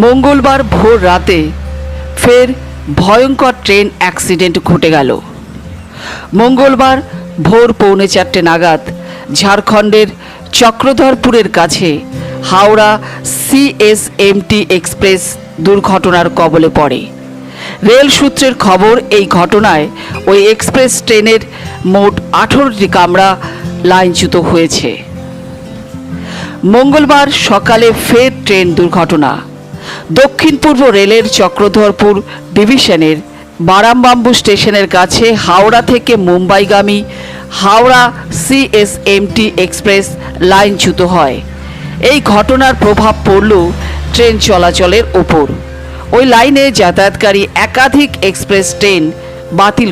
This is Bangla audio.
মঙ্গলবার ভোর রাতে ফের ভয়ঙ্কর ট্রেন অ্যাক্সিডেন্ট ঘটে গেল। মঙ্গলবার ভোর 4:45 নাগাদ ঝাড়খণ্ডের চক্রধরপুরের কাছে হাওড়া সিএসএমটি এক্সপ্রেস দুর্ঘটনার কবলে পড়ে। রেল সূত্রের খবর, এই ঘটনায় ওই এক্সপ্রেস ট্রেনের মোট 18টি কামরা লাইনচ্যুত হয়েছে। মঙ্গলবার সকালে ফের ট্রেন দুর্ঘটনা। দক্ষিণ পূর্ব রেলের চক্রধরপুর ডিভিশনের বারামবাম্বু স্টেশনের কাছে হাওড়া থেকে মুম্বাইগামী হাওড়া সিএসএমটি এক্সপ্রেস লাইনচ্যুত হয়। এই ঘটনার প্রভাব পড়ল ট্রেন চলাচলের ওপর। ওই লাইনে যাতায়াতকারী একাধিক এক্সপ্রেস ট্রেন বাতিল